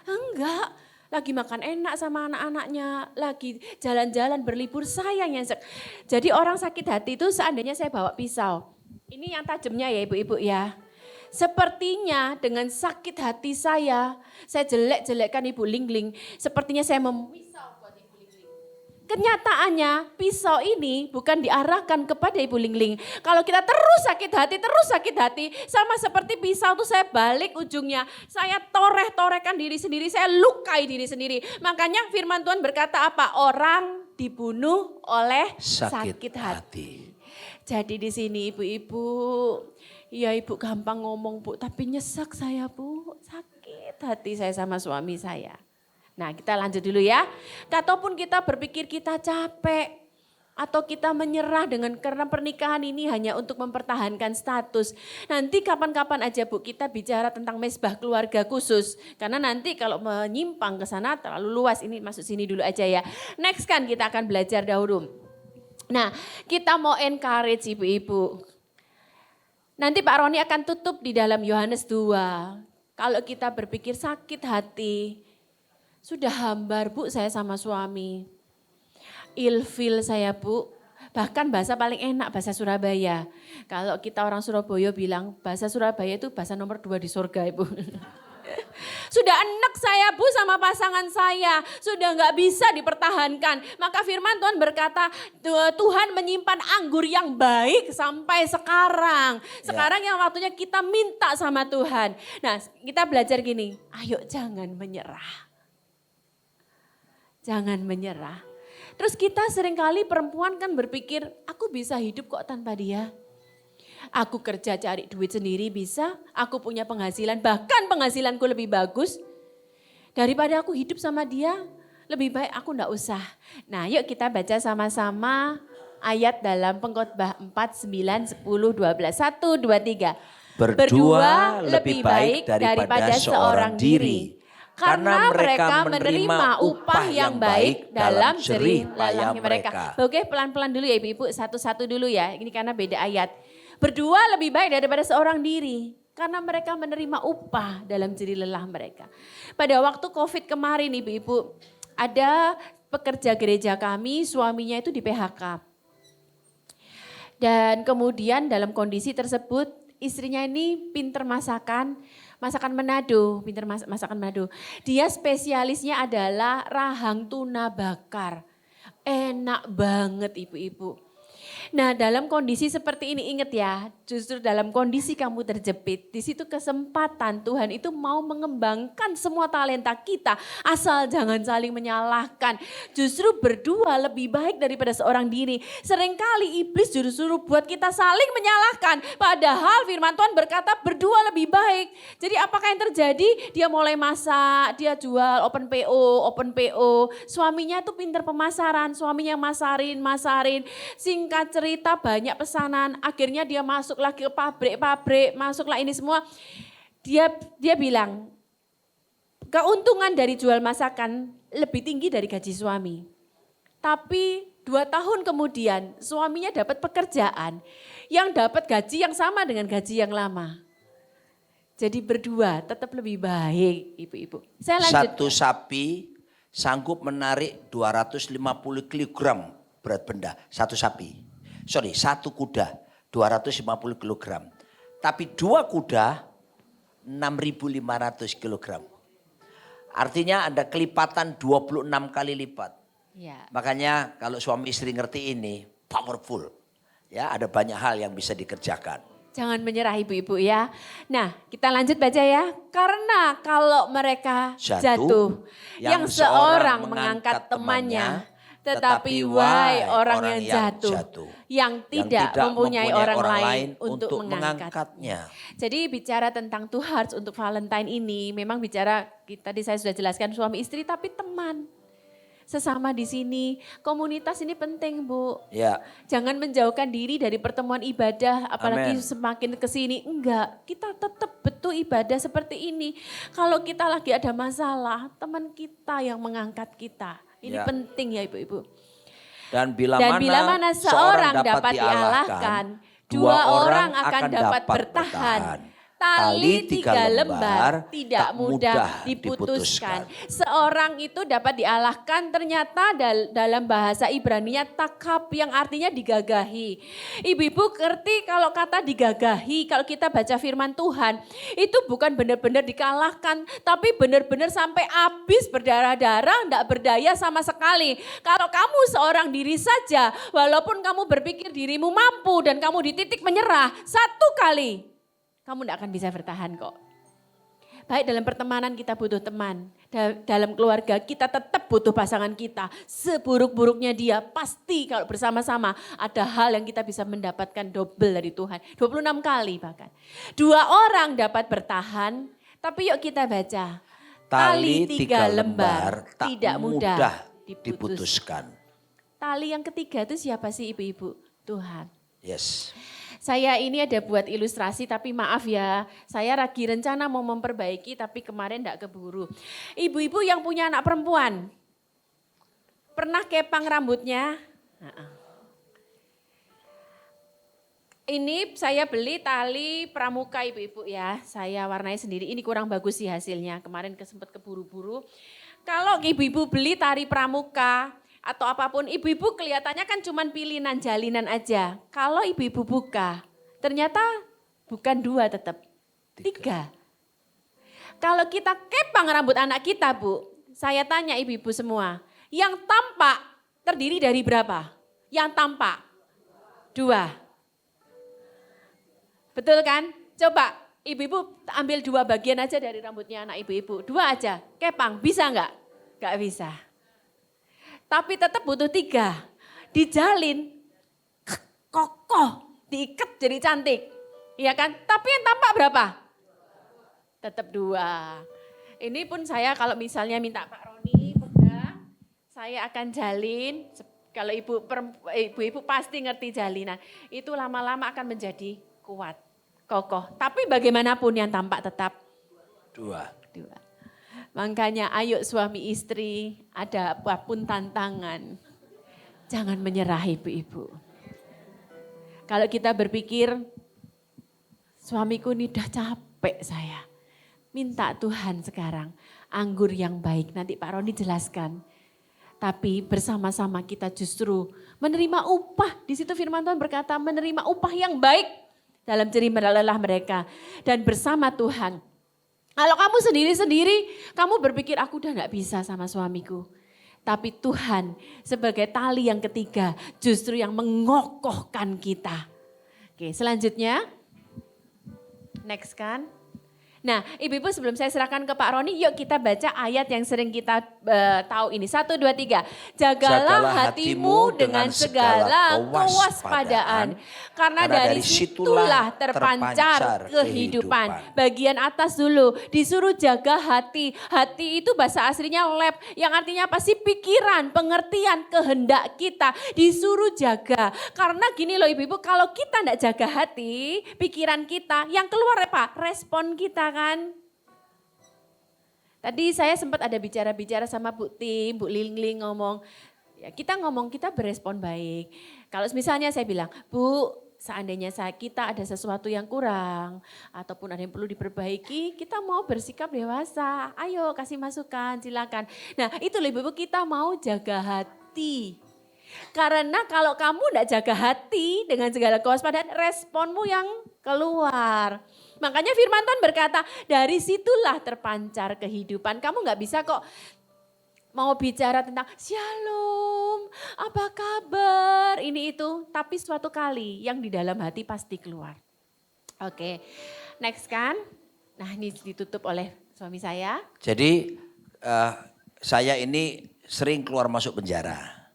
[SPEAKER 3] Enggak, lagi makan enak sama anak-anaknya, lagi jalan-jalan berlibur saya nyesek. Jadi orang sakit hati itu seandainya saya bawa pisau. Ini yang tajamnya ya ibu-ibu ya. Sepertinya dengan sakit hati saya jelek-jelekkan Ibu Lingling. Sepertinya saya memisau buat Ibu Lingling. Kenyataannya pisau ini bukan diarahkan kepada Ibu Lingling. Kalau kita terus sakit hati, sama seperti pisau itu saya balik ujungnya. Saya toreh-torehkan diri sendiri, saya lukai diri sendiri. Makanya firman Tuhan berkata apa? Orang dibunuh oleh sakit hati. Jadi di sini ibu-ibu, ya ibu gampang ngomong bu, tapi nyesek saya bu, sakit hati saya sama suami saya. Nah kita lanjut dulu ya. Kataupun kita berpikir kita capek atau kita menyerah karena pernikahan ini hanya untuk mempertahankan status. Nanti kapan-kapan aja bu kita bicara tentang mesbah keluarga khusus. Karena nanti kalau menyimpang ke sana terlalu luas, ini masuk sini dulu aja ya. Next kan kita akan belajar dahulu. Nah kita mau encourage ibu-ibu. Nanti Pak Roni akan tutup di dalam Yohanes 2. Kalau kita berpikir sakit hati, sudah hambar bu saya sama suami. Ilfil saya bu, bahkan bahasa paling enak bahasa Surabaya. Kalau kita orang Surabaya bilang bahasa Surabaya itu bahasa nomor 2 di surga ibu. Sudah enek saya bu sama pasangan saya, sudah nggak bisa dipertahankan. Maka firman Tuhan berkata Tuhan menyimpan anggur yang baik sampai sekarang. Sekarang yang waktunya kita minta sama Tuhan. Nah kita belajar gini, ayo jangan menyerah. Jangan menyerah. Terus kita seringkali perempuan kan berpikir aku bisa hidup kok tanpa dia. Aku kerja cari duit sendiri bisa, aku punya penghasilan, bahkan penghasilanku lebih bagus. Daripada aku hidup sama dia, lebih baik aku enggak usah. Nah yuk kita baca sama-sama ayat dalam Pengkhotbah 4, 9, 10, 12. 1, 2, 3.
[SPEAKER 2] Berdua lebih baik daripada seorang diri.
[SPEAKER 3] Karena mereka menerima upah yang baik dalam jerih payah mereka. Oke pelan-pelan dulu ya ibu-ibu, satu-satu dulu ya. Ini karena beda ayat. Berdua lebih baik daripada seorang diri. Karena mereka menerima upah dalam jerih lelah mereka. Pada waktu COVID kemarin ibu-ibu, ada pekerja gereja kami, suaminya itu di PHK. Dan kemudian dalam kondisi tersebut, istrinya ini pinter masakan Manado, pinter masakan Manado. Dia spesialisnya adalah rahang tuna bakar. Enak banget ibu-ibu. Nah, dalam kondisi seperti ini ingat ya, justru dalam kondisi kamu terjepit, di situ kesempatan Tuhan itu mau mengembangkan semua talenta kita, asal jangan saling menyalahkan. Justru berdua lebih baik daripada seorang diri. Seringkali iblis justru buat kita saling menyalahkan, padahal firman Tuhan berkata berdua lebih baik. Jadi apakah yang terjadi? Dia mulai masak, dia jual open PO. Suaminya tuh pinter pemasaran, suaminya masarin. Singkat cerita banyak pesanan, akhirnya dia masuk lagi ke pabrik, masuklah ini semua. Dia bilang, keuntungan dari jual masakan lebih tinggi dari gaji suami. Tapi 2 tahun kemudian suaminya dapat pekerjaan yang dapat gaji yang sama dengan gaji yang lama. Jadi berdua tetap lebih baik ibu-ibu. Saya lanjut.
[SPEAKER 2] Satu sapi sanggup menarik 250 kg berat benda. Satu kuda 250 kg. Tapi 2 kuda 6.500 kg. Artinya ada kelipatan 26 kali lipat.
[SPEAKER 3] Ya.
[SPEAKER 2] Makanya kalau suami istri ngerti ini powerful. Ya, ada banyak hal yang bisa dikerjakan.
[SPEAKER 3] Jangan menyerah ibu-ibu ya. Nah kita lanjut baca ya. Karena kalau mereka jatuh yang seorang mengangkat temannya. Tetapi wahai orang yang jatuh. Yang tidak mempunyai orang lain untuk mengangkatnya. Jadi bicara tentang two hearts untuk Valentine ini. Memang bicara tadi saya sudah jelaskan suami istri tapi teman. Sesama di sini, komunitas ini penting Bu.
[SPEAKER 2] Ya.
[SPEAKER 3] Jangan menjauhkan diri dari pertemuan ibadah, apalagi
[SPEAKER 2] Amen.
[SPEAKER 3] semakin ke sini. Enggak, kita tetap betul ibadah seperti ini. Kalau kita lagi ada masalah, teman kita yang mengangkat kita. Ini
[SPEAKER 2] Ya.
[SPEAKER 3] penting ya ibu-ibu.
[SPEAKER 2] Dan bila
[SPEAKER 3] mana seorang dapat dialahkan, 2 orang akan dapat bertahan. Tali 3 lembar tidak mudah diputuskan. Seorang itu dapat dialahkan ternyata dalam bahasa Ibrani-nya takhab yang artinya digagahi. Ibu-ibu ngerti kalau kata digagahi, kalau kita baca firman Tuhan itu bukan benar-benar dikalahkan tapi benar-benar sampai habis berdarah-darah, enggak berdaya sama sekali. Kalau kamu seorang diri saja, walaupun kamu berpikir dirimu mampu dan kamu di titik menyerah, 1 kali kamu tidak akan bisa bertahan kok. Baik dalam pertemanan kita butuh teman. Dalam keluarga kita tetap butuh pasangan kita. Seburuk-buruknya dia pasti kalau bersama-sama ada hal yang kita bisa mendapatkan double dari Tuhan. 26 kali bahkan. 2 orang dapat bertahan tapi yuk kita baca. Tali 3 lembar tidak mudah diputuskan. Tali yang ketiga itu siapa sih ibu-ibu? Tuhan.
[SPEAKER 2] Yes.
[SPEAKER 3] Saya ini ada buat ilustrasi tapi maaf ya, saya lagi rencana mau memperbaiki tapi kemarin enggak keburu. Ibu-ibu yang punya anak perempuan, pernah kepang rambutnya? Ini saya beli tali pramuka ibu-ibu ya, saya warnai sendiri, ini kurang bagus sih hasilnya, kemarin sempat keburu-buru. Kalau ibu-ibu beli tali pramuka, atau apapun, ibu-ibu kelihatannya kan cuma pilihan jalinan aja. Kalau ibu-ibu buka, ternyata bukan 2 tetap, 3. Kalau kita kepang rambut anak kita Bu, saya tanya ibu-ibu semua, yang tampak terdiri dari berapa? Yang tampak 2. Betul kan? Coba ibu-ibu ambil 2 bagian aja dari rambutnya anak ibu-ibu, 2 aja, kepang, bisa enggak? Enggak bisa. Tapi tetap butuh 3. Dijalin, kokoh, diikat jadi cantik. Iya kan? Tapi yang tampak berapa? Tetap 2. Ini pun saya kalau misalnya minta Pak Roni pegang, saya akan jalin. Kalau ibu-ibu pasti ngerti jalinan. Itu lama-lama akan menjadi kuat, kokoh. Tapi bagaimanapun yang tampak tetap
[SPEAKER 2] 2.
[SPEAKER 3] Makanya ayo suami istri, ada apapun tantangan, jangan menyerah ibu-ibu. Kalau kita berpikir, suamiku ini udah capek saya. Minta Tuhan sekarang, anggur yang baik, nanti Pak Roni jelaskan. Tapi bersama-sama kita justru menerima upah. Di situ firman Tuhan berkata menerima upah yang baik dalam jerih lelah mereka. Dan bersama Tuhan. Kalau kamu sendiri-sendiri, kamu berpikir aku udah gak bisa sama suamiku. Tapi Tuhan sebagai tali yang ketiga justru yang mengokohkan kita. Oke, selanjutnya. Next kan. Nah, ibu-ibu sebelum saya serahkan ke Pak Roni, yuk kita baca ayat yang sering kita tahu ini. 1, 2, 3. Jagalah hatimu dengan segala kewaspadaan. Karena dari situlah terpancar kehidupan. Bagian atas dulu, disuruh jaga hati. Hati itu bahasa aslinya lab, yang artinya apa sih? Pikiran, pengertian, kehendak kita. Disuruh jaga. Karena gini loh ibu-ibu, kalau kita enggak jaga hati, pikiran kita, yang keluar apa? Respon kita kan. Tadi saya sempat ada bicara-bicara sama Bu Tim, Bu Lingling ngomong, ya kita berespon baik. Kalau misalnya saya bilang, Bu, seandainya kita ada sesuatu yang kurang, ataupun ada yang perlu diperbaiki, kita mau bersikap dewasa, ayo kasih masukan, silakan. Nah itu loh ibu-ibu, kita mau jaga hati. Karena kalau kamu enggak jaga hati dengan segala kewaspadaan, responmu yang keluar. Makanya firman Tuhan berkata, dari situlah terpancar kehidupan. Kamu enggak bisa kok mau bicara tentang shalom, apa kabar, ini itu. Tapi suatu kali yang di dalam hati pasti keluar. Oke, next kan. Nah ini ditutup oleh suami saya.
[SPEAKER 2] Jadi saya ini sering keluar masuk penjara.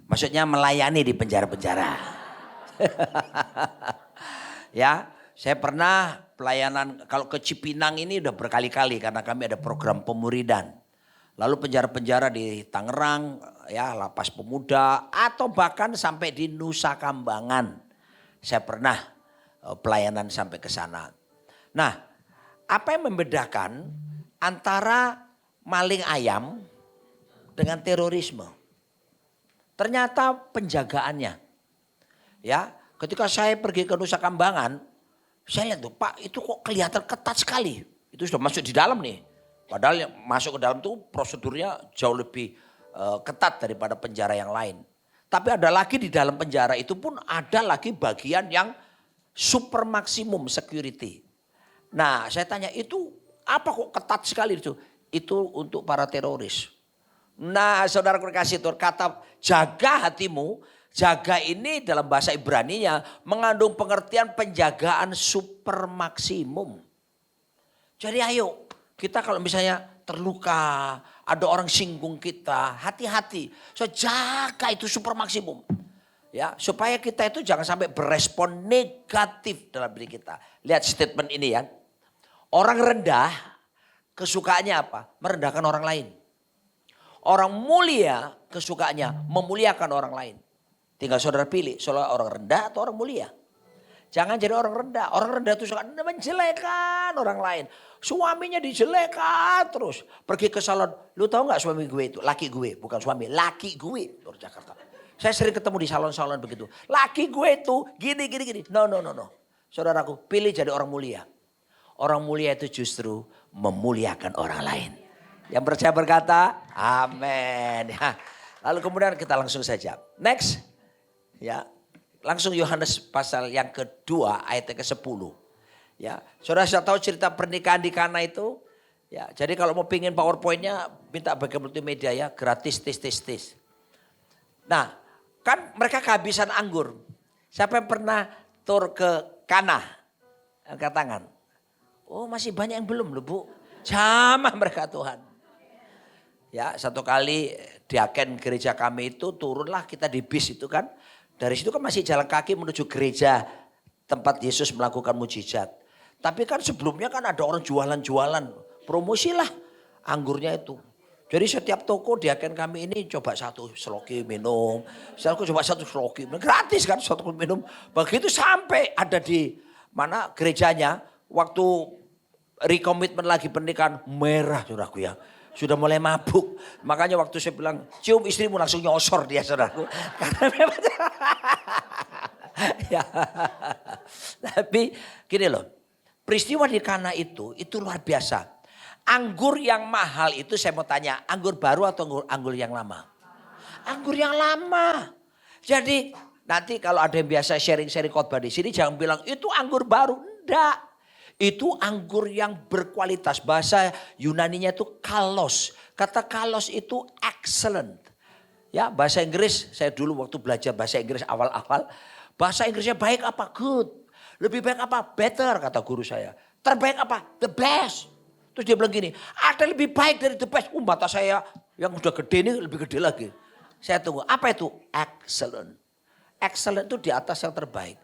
[SPEAKER 2] Maksudnya melayani di penjara-penjara. Ya, saya pernah pelayanan kalau ke Cipinang ini udah berkali-kali karena kami ada program pemuridan. Lalu penjara-penjara di Tangerang, ya Lapas Pemuda atau bahkan sampai di Nusa Kambangan. Saya pernah pelayanan sampai ke sana. Nah, apa yang membedakan antara maling ayam dengan terorisme? Ternyata penjagaannya. Ya, ketika saya pergi ke Nusa Kambangan, saya lihat tuh, Pak, itu kok kelihatan ketat sekali. Itu sudah masuk di dalam nih. Padahal yang masuk ke dalam tuh prosedurnya jauh lebih ketat daripada penjara yang lain. Tapi ada lagi di dalam penjara itu pun ada lagi bagian yang super maksimum security. Nah, saya tanya itu apa kok ketat sekali itu? Itu untuk para teroris. Nah, saudara kasih Tuhan, kata jaga hatimu, jaga ini dalam bahasa Ibraninya mengandung pengertian penjagaan super maksimum. Jadi ayo, kita kalau misalnya terluka, ada orang singgung kita, hati-hati. So jaga itu super maksimum. Ya, supaya kita itu jangan sampai berespon negatif dalam diri kita. Lihat statement ini ya. Orang rendah kesukaannya apa? Merendahkan orang lain. Orang mulia kesukaannya memuliakan orang lain. Tinggal saudara pilih, saudara orang rendah atau orang mulia. Jangan jadi orang rendah. Orang rendah itu suka menjelekan orang lain. Suaminya dijelekan terus. Pergi ke salon, lu tahu gak suami gue itu? Laki gue, bukan suami, laki gue. Luar Jakarta. Saya sering ketemu di salon-salon begitu. Laki gue itu gini. No. Saudaraku, pilih jadi orang mulia. Orang mulia itu justru memuliakan orang lain. Yang percaya berkata, amin. Ya. Lalu kemudian kita langsung saja. Next. Ya, langsung Yohanes pasal yang kedua ayat ke-10. Ya, saudara sudah tahu cerita pernikahan di Kana itu? Ya, jadi kalau mau pingin PowerPoint-nya minta bagian multimedia ya, gratis tis. Nah, kan mereka kehabisan anggur. Siapa yang pernah tur ke Kana? Angkat tangan. Oh, masih banyak yang belum loh, Bu. Jamah mereka Tuhan. Ya, satu kali diaken gereja kami itu turunlah kita di bis itu kan. Dari situ kan masih jalan kaki menuju gereja tempat Yesus melakukan mujizat. Tapi kan sebelumnya kan ada orang jualan-jualan. Promosilah anggurnya itu. Jadi setiap toko diaken kami ini coba satu sloki minum. Saya coba satu sloki minum. Gratis kan satu minum. Begitu sampai ada di mana gerejanya. Waktu rekomitmen lagi pernikahan merah saudaraku ya. Sudah mulai mabuk. Makanya waktu saya bilang cium istrimu langsung nyosor dia saudaraku. Karena memang ya. Tapi gini loh. Peristiwa di Kana itu luar biasa. Anggur yang mahal itu saya mau tanya. Anggur baru atau anggur yang lama? Anggur yang lama. Jadi nanti kalau ada yang biasa sharing-sharing khotbah di sini jangan bilang itu anggur baru. Enggak. Itu anggur yang berkualitas. Bahasa Yunaninya itu kalos. Kata kalos itu excellent. Ya bahasa Inggris, saya dulu waktu belajar bahasa Inggris awal-awal. Bahasa Inggrisnya baik apa? Good. Lebih baik apa? Better kata guru saya. Terbaik apa? The best. Terus dia bilang gini, ada lebih baik dari the best. Mata saya yang udah gede ini lebih gede lagi. Saya tunggu, apa itu? Excellent. Excellent itu di atas yang terbaik.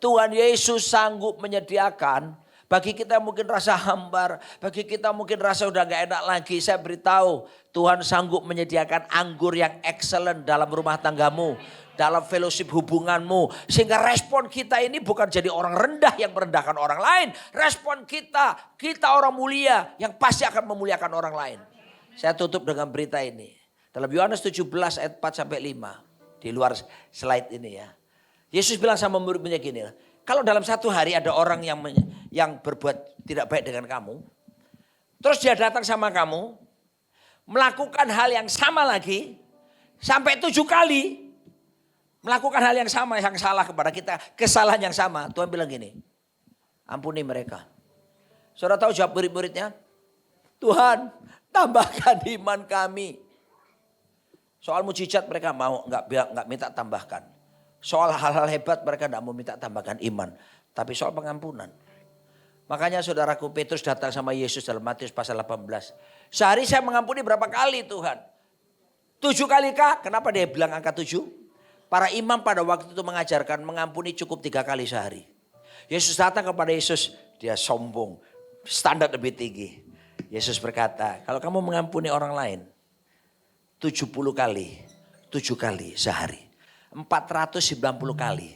[SPEAKER 2] Tuhan Yesus sanggup menyediakan bagi kita mungkin rasa hambar, bagi kita mungkin rasa udah gak enak lagi. Saya beritahu Tuhan sanggup menyediakan anggur yang excellent dalam rumah tanggamu, dalam fellowship hubunganmu. Sehingga respon kita ini bukan jadi orang rendah yang merendahkan orang lain. Respon kita orang mulia yang pasti akan memuliakan orang lain. Saya tutup dengan berita ini. Dalam Yohanes 17 ayat 4 sampai 5. Di luar slide ini ya. Yesus bilang sama murid-muridnya gini, kalau dalam satu hari ada orang yang berbuat tidak baik dengan kamu, terus dia datang sama kamu, melakukan hal yang sama lagi, sampai 7 kali, melakukan hal yang sama, yang salah kepada kita, kesalahan yang sama. Tuhan bilang gini, ampuni mereka. Saudara tahu jawab murid-muridnya? Tuhan, tambahkan iman kami. Soal mujizat mereka mau, nggak minta tambahkan. Soal hal-hal hebat mereka tidak mau minta tambahkan iman. Tapi soal pengampunan. Makanya saudaraku Petrus datang sama Yesus dalam Matius pasal 18. Sehari saya mengampuni berapa kali Tuhan? 7 kali kah? Kenapa dia bilang angka 7? Para imam pada waktu itu mengajarkan mengampuni cukup 3 kali sehari. Yesus datang kepada Yesus, dia sombong. Standar lebih tinggi. Yesus berkata, kalau kamu mengampuni orang lain 70 kali, 7 kali sehari. 490 kali.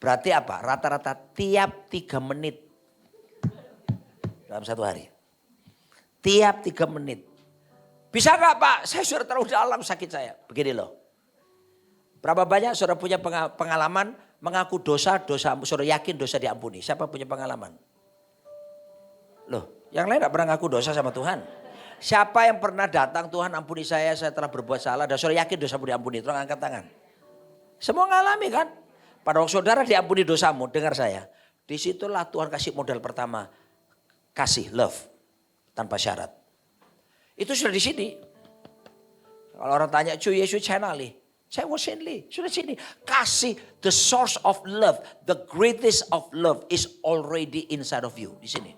[SPEAKER 2] Berarti apa? Rata-rata tiap 3 menit. Dalam satu hari. Tiap 3 menit. Bisa gak Pak? Saya sudah terlalu dalam sakit saya. Begini loh. Berapa banyak saudara punya pengalaman mengaku dosa, saudara yakin dosa diampuni. Siapa punya pengalaman? Loh, yang lain gak pernah ngaku dosa sama Tuhan. Siapa yang pernah datang, Tuhan ampuni saya telah berbuat salah. Dan saudara yakin dosamu diampuni, tolong angkat tangan. Semua ngalami kan? Pada waktu saudara diampuni dosamu, dengar saya. Disitulah Tuhan kasih modal pertama. Kasih, love. Tanpa syarat. Itu sudah di sini. Kalau orang tanya, cuy Yesus channel saya mau sini, sudah sini. Kasih, the source of love, the greatest of love is already inside of you. Di sini.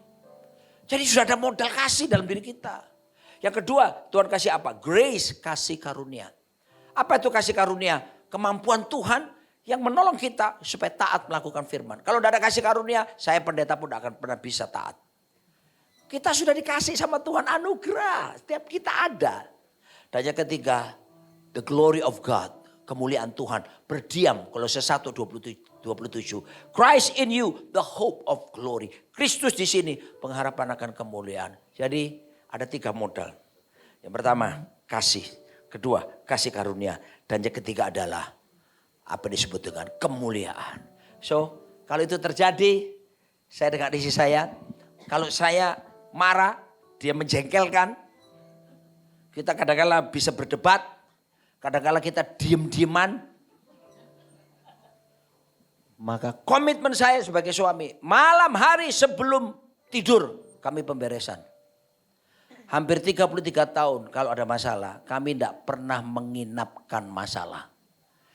[SPEAKER 2] Jadi sudah ada modal kasih dalam diri kita. Yang kedua, Tuhan kasih apa? Grace, kasih karunia. Apa itu kasih karunia? Kemampuan Tuhan yang menolong kita supaya taat melakukan firman. Kalau tidak ada kasih karunia, saya pendeta pun tidak akan pernah bisa taat. Kita sudah dikasih sama Tuhan anugerah. Setiap kita ada. Dan yang ketiga, the glory of God. Kemuliaan Tuhan berdiam. Kolose 1 27. Christ in you, the hope of glory. Kristus di sini, pengharapan akan kemuliaan. Jadi ada 3 modal. Yang pertama, kasih. Kedua, kasih karunia. Dan yang ketiga adalah apa disebut dengan kemuliaan. So, kalau itu terjadi, saya dengan isi saya. Kalau saya marah, dia menjengkelkan. Kita kadang-kadang bisa berdebat. Kadang-kadang kita diem-dieman. Maka komitmen saya sebagai suami, malam hari sebelum tidur kami pemberesan. Hampir 33 tahun kalau ada masalah, kami tidak pernah menginapkan masalah.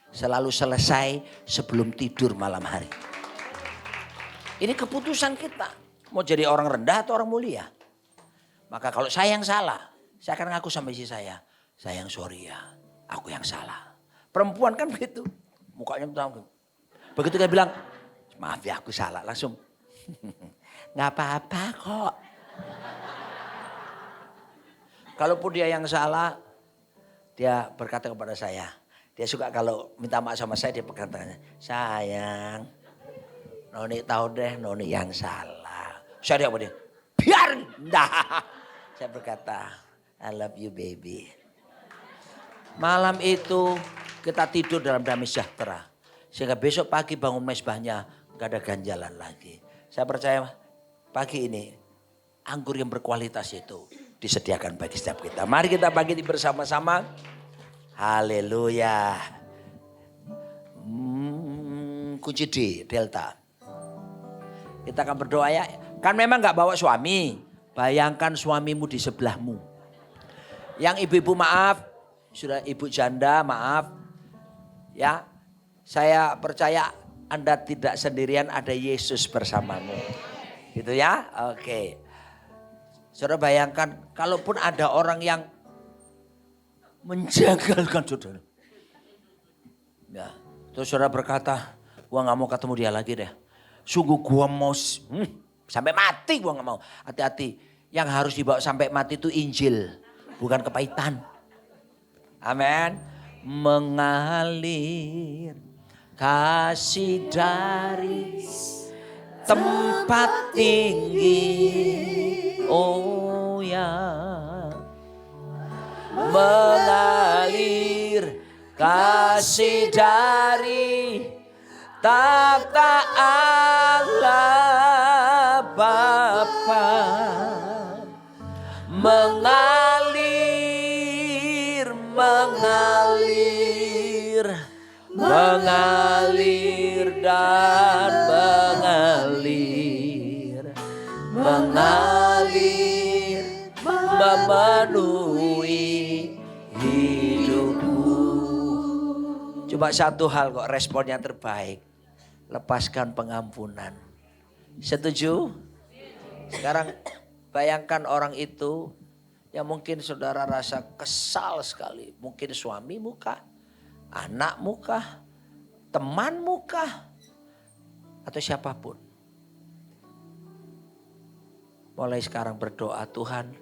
[SPEAKER 2] Selalu selesai sebelum tidur malam hari. Ini keputusan kita. Mau jadi orang rendah atau orang mulia. Maka kalau saya yang salah, saya akan ngaku sama istri saya. Saya yang sorry ya, aku yang salah. Perempuan kan begitu. Mukanya tahu. Begitu dia bilang, maaf ya aku salah. Langsung, nggak apa-apa kok. Kalaupun dia yang salah, dia berkata kepada saya. Dia suka kalau minta maaf sama saya, dia pegang tangannya. Sayang, Noni tahu deh Noni yang salah. Saya apa dia? Biar dah. Saya berkata, I love you baby. Malam itu kita tidur dalam damai sejahtera. Sehingga besok pagi bangun mesbahnya gak ada ganjalan lagi. Saya percaya pagi ini anggur yang berkualitas itu disediakan bagi setiap kita. Mari kita bagi bersama-sama. Haleluya. Kunci D, delta. Kita akan berdoa ya. Kan memang gak bawa suami. Bayangkan suamimu di sebelahmu. Yang ibu-ibu maaf, sudah ibu janda, maaf. Ya, saya percaya Anda tidak sendirian, ada Yesus bersamamu. Gitu ya, oke. Saudara bayangkan, kalaupun ada orang yang menjengkelkan saudara. Ya, terus saudara berkata, gua gak mau ketemu dia lagi deh. Sungguh gua mau sampai mati gua gak mau. Hati-hati, yang harus dibawa sampai mati itu Injil, bukan kepahitan. Amin. Mengalir kasih dari tempat tinggi. Oh ya. Mengalir kasih dari takhta Allah Bapa. Mengalir, mengalir, mengalir dan mengalir, mengalir, memenuhi hidupku. Cuma satu hal kok responnya terbaik. Lepaskan pengampunan. Setuju? Sekarang bayangkan orang itu yang mungkin saudara rasa kesal sekali. Mungkin suamimu kah? Anakmu kah? Temanmu kah? Atau siapapun. Mulai sekarang berdoa, Tuhan,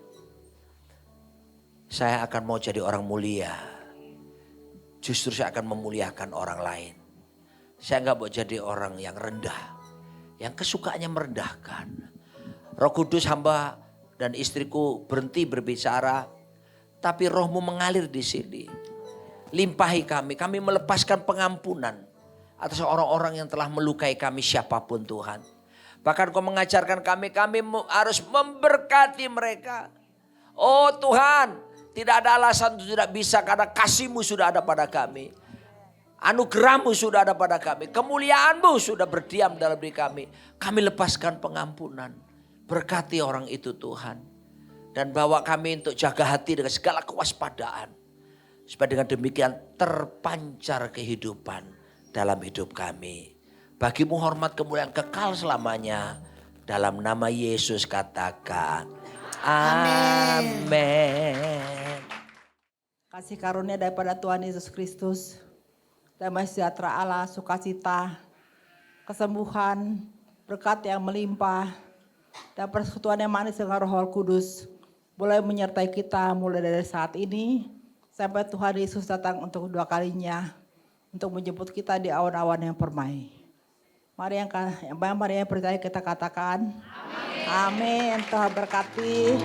[SPEAKER 2] saya akan mau jadi orang mulia. Justru saya akan memuliakan orang lain. Saya enggak mau jadi orang yang rendah. Yang kesukaannya merendahkan. Roh Kudus, hamba dan istriku berhenti berbicara. Tapi rohmu mengalir di sini. Limpahi kami. Kami melepaskan pengampunan atas orang-orang yang telah melukai kami, siapapun Tuhan. Bahkan Kau mengajarkan kami harus memberkati mereka. Oh Tuhan, tidak ada alasan untuk tidak bisa karena kasih-Mu sudah ada pada kami. Anugerah-Mu sudah ada pada kami. Kemuliaan-Mu sudah berdiam dalam diri kami. Kami lepaskan pengampunan. Berkati orang itu Tuhan. Dan bawa kami untuk jaga hati dengan segala kewaspadaan. Supaya dengan demikian terpancar kehidupan dalam hidup kami. Bagi-Mu hormat kemuliaan kekal selamanya. Dalam nama Yesus katakan. Amin.
[SPEAKER 4] Kasih karunia daripada Tuhan Yesus Kristus. Damai sejahtera Allah, sukacita, kesembuhan, berkat yang melimpah. Dan persekutuan yang manis dengan Roh Kudus. Boleh menyertai kita mulai dari saat ini. Sampai Tuhan Yesus datang untuk kedua kalinya. Untuk menjemput kita di awan-awan yang permai. Mari yang percaya kita katakan. Amin. Tuhan berkati.